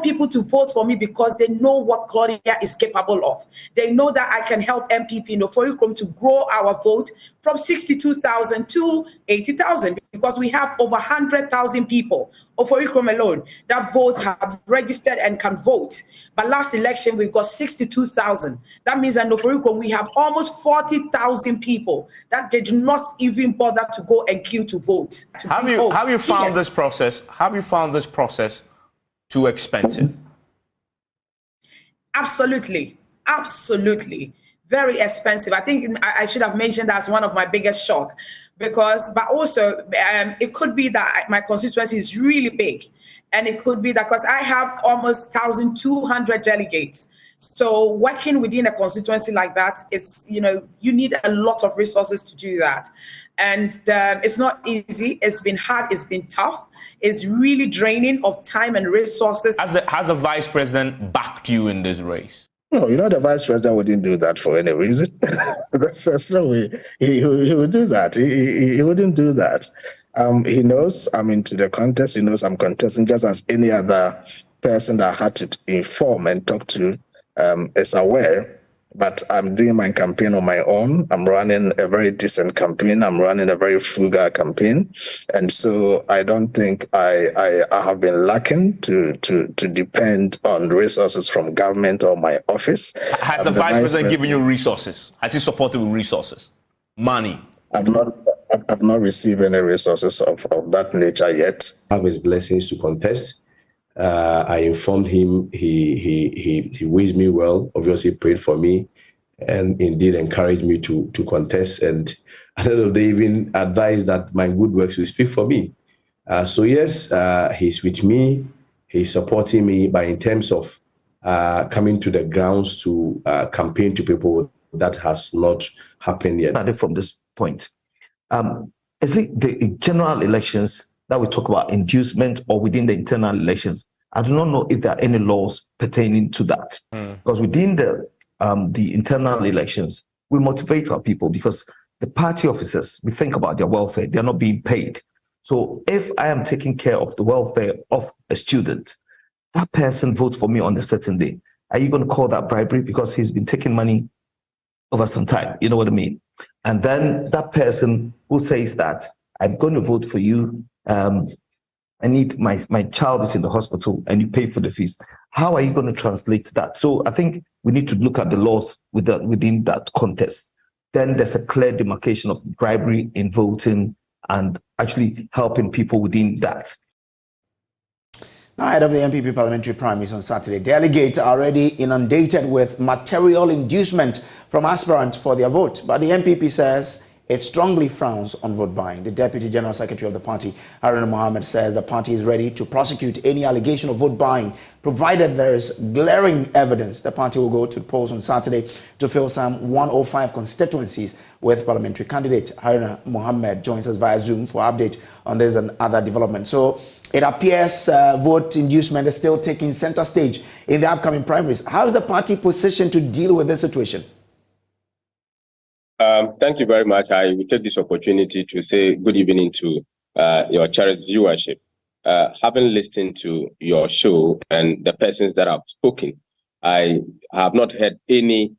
people to vote for me because they know what Claudia is capable of. They know that I can help NPP in Oforikrom to grow our vote from 62,000 to 80,000 because we have over 100,000 people, Oforikrom alone, that vote have registered and can vote. But last election, we got 62,000. That means in Oforikrom, we have almost 40,000 people that did not even bother to go and queue to vote. Have you found this process? Have you found this process too expensive? Absolutely. Very expensive. I think I should have mentioned that's one of my biggest shock but also it could be that my constituency is really big, and it could be that because I have almost 1,200 delegates. So working within a constituency like that is, you need a lot of resources to do that. And it's not easy. It's been hard. It's been tough. It's really draining of time and resources. Has the vice president backed you in this race? No, the vice president wouldn't do that for any reason. That's no way he would do that. He wouldn't do that. He knows I'm into the contest. He knows I'm contesting just as any other person that I had to inform and talk to is aware. But I'm doing my campaign on my own. I'm running a very decent campaign. I'm running a very frugal campaign. And so I don't think I have been lacking to depend on resources from government or my office. Has the vice president given you resources? Has he supported with resources? Money? I've not received any resources of that nature yet. I have his blessings to contest. I informed him. He wished me well. Obviously, prayed for me, and indeed encouraged me to contest. And at the end of the day, even advised that my good works will speak for me. So yes, he's with me. He's supporting me. But in terms of coming to the grounds to campaign to people, that has not happened yet. From this point, is it the general elections that we talk about inducement or within the internal elections? I do not know if there are any laws pertaining to that. Because within the internal elections, we motivate our people because the party officers, we think about their welfare. They're not being paid. So if I am taking care of the welfare of a student, that person votes for me on a certain day. Are you going to call that bribery because he's been taking money over some time? You know what I mean? And then that person who says that I'm going to vote for you, I need my child is in the hospital and you pay for the fees. How are you going to translate that? So I think we need to look at the laws within that context. Then there's a clear demarcation of bribery in voting and actually helping people within that. Now, ahead of the NPP Parliamentary Primaries on Saturday, delegates are already inundated with material inducement from aspirants for their vote. But the NPP says it strongly frowns on vote buying. The Deputy General Secretary of the party, Haruna Mohammed, says the party is ready to prosecute any allegation of vote buying, provided there is glaring evidence. The party will go to the polls on Saturday to fill some 105 constituencies with parliamentary candidate. Haruna Mohammed joins us via Zoom for update on this and other developments. So it appears vote inducement is still taking center stage in the upcoming primaries. How is the party positioned to deal with this situation? Thank you very much. I will take this opportunity to say good evening to your cherished viewership. Having listened to your show and the persons that have spoken, I have not heard any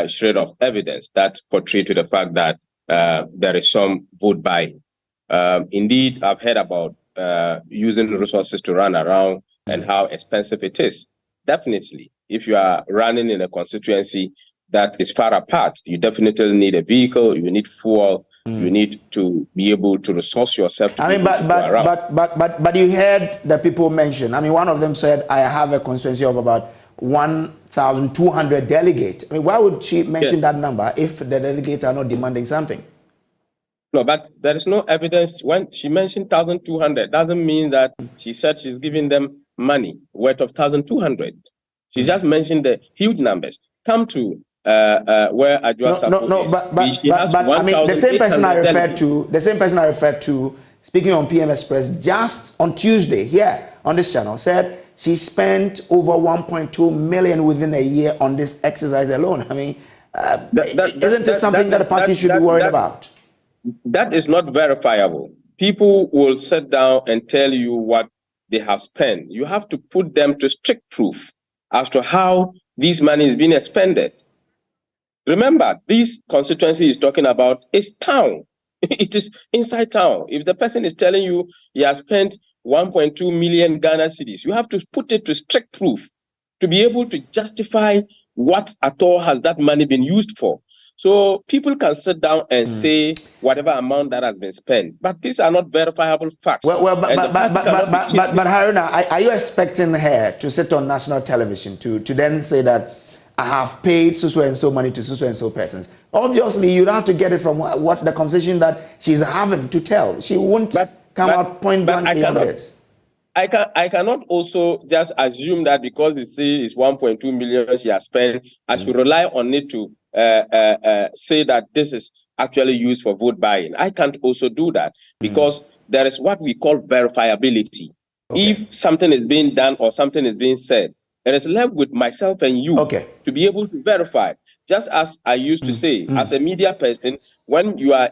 shred of evidence that portray to the fact that there is some vote buying. Indeed, I've heard about using resources to run around and how expensive it is. Definitely, if you are running in a constituency that is far apart, you definitely need a vehicle, you need fuel, you need to be able to resource yourself. But you heard the people mention. One of them said, I have a constituency of about 1,200 delegates. Why would she mention that number if the delegates are not demanding something? No, but there is no evidence. When she mentioned 1,200, doesn't mean that she said she's giving them money worth of 1,200. She just mentioned the huge numbers. Come to where Adjoa the same person I referred to, speaking on PM Express just on Tuesday here on this channel, said she spent over 1.2 million within a year on this exercise alone. Isn't it something that the party should be worried about? That is not verifiable. People will sit down and tell you what they have spent, you have to put them to strict proof as to how this money is being expended. Remember, this constituency is talking about is town. It is inside town. If the person is telling you he has spent 1.2 million Ghana cedis, you have to put it to strict proof to be able to justify what at all has that money been used for. So people can sit down and say whatever amount that has been spent, but these are not verifiable facts. But Haruna, are you expecting her to sit on national television to then say that I have paid so and so money to so and so persons? Obviously, you'd have to get it from what the conversation that she's having to tell. She won't come out point blank beyond this. I cannot also just assume that because it says 1.2 million she has spent, I should rely on it to say that this is actually used for vote buying. I can't also do that because there is what we call verifiability. Okay. If something is being done or something is being said, it is left with myself and you to be able to verify. Just as I used to say, as a media person, when you are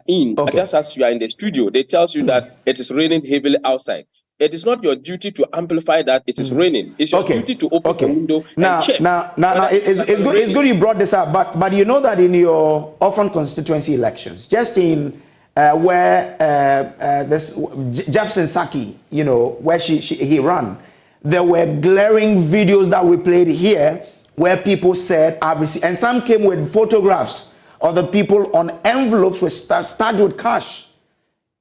just as you are in the studio, they tell you that it is raining heavily outside. It is not your duty to amplify that it is raining. It's your duty to open the window and check. Now, it's good you brought this up, but you know that in your often constituency elections, just in where this Jefferson Saki, you know, where he ran, there were glaring videos that we played here where people said, I've received, and some came with photographs of the people on envelopes with stacked with cash.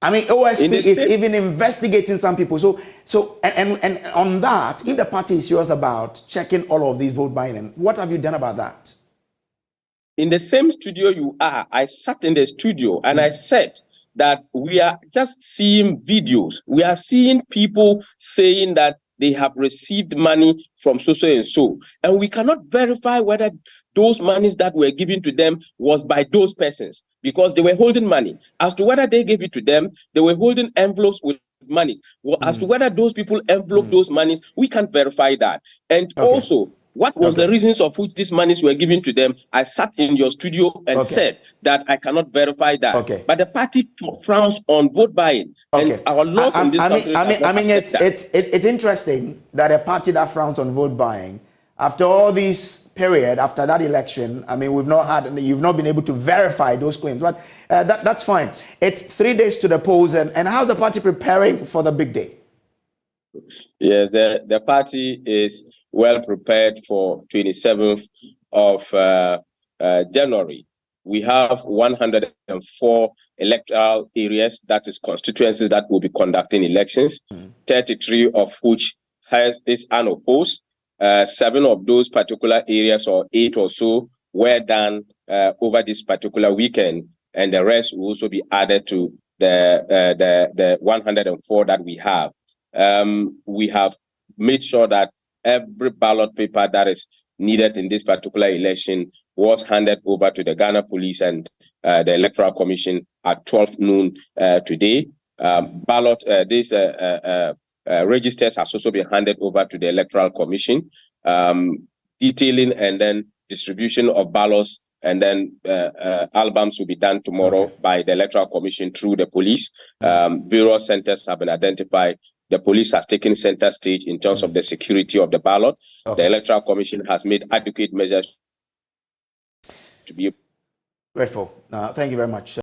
I mean, OSP is even investigating some people. So on that, if the party is serious about checking all of these vote buying, what have you done about that? In the same studio you are, I sat in the studio and I said that we are just seeing videos. We are seeing people saying that they have received money from so and so, and we cannot verify whether those monies that were given to them was by those persons because they were holding money. As to whether they gave it to them, they were holding envelopes with money. Well, as to whether those people enveloped those monies, we can't verify that. And also, what was the reasons of which these monies were given to them? I sat in your studio and said that I cannot verify that. But the party frowns on vote buying. And our laws in this country. It's interesting that a party that frowns on vote buying, after all this period, after that election, I mean, you've not been able to verify those claims, but that's fine. It's 3 days to the polls, and how's the party preparing for the big day? Yes, the party is well prepared for 27th of January. We have 104 electoral areas, that is constituencies that will be conducting elections, 33 of which is unopposed. 7 of those particular areas, or 8 or so, were done over this particular weekend, and the rest will also be added to the 104 that we have. We have made sure that every ballot paper that is needed in this particular election was handed over to the Ghana Police and the Electoral Commission at 12 noon today. Registers has also been handed over to the Electoral Commission, detailing and then distribution of ballots, and then albums will be done tomorrow by the Electoral Commission through the police. Various centers have been identified. The police has taken center stage in terms of the security of the ballot. The Electoral Commission has made adequate measures to be grateful. Thank you very much.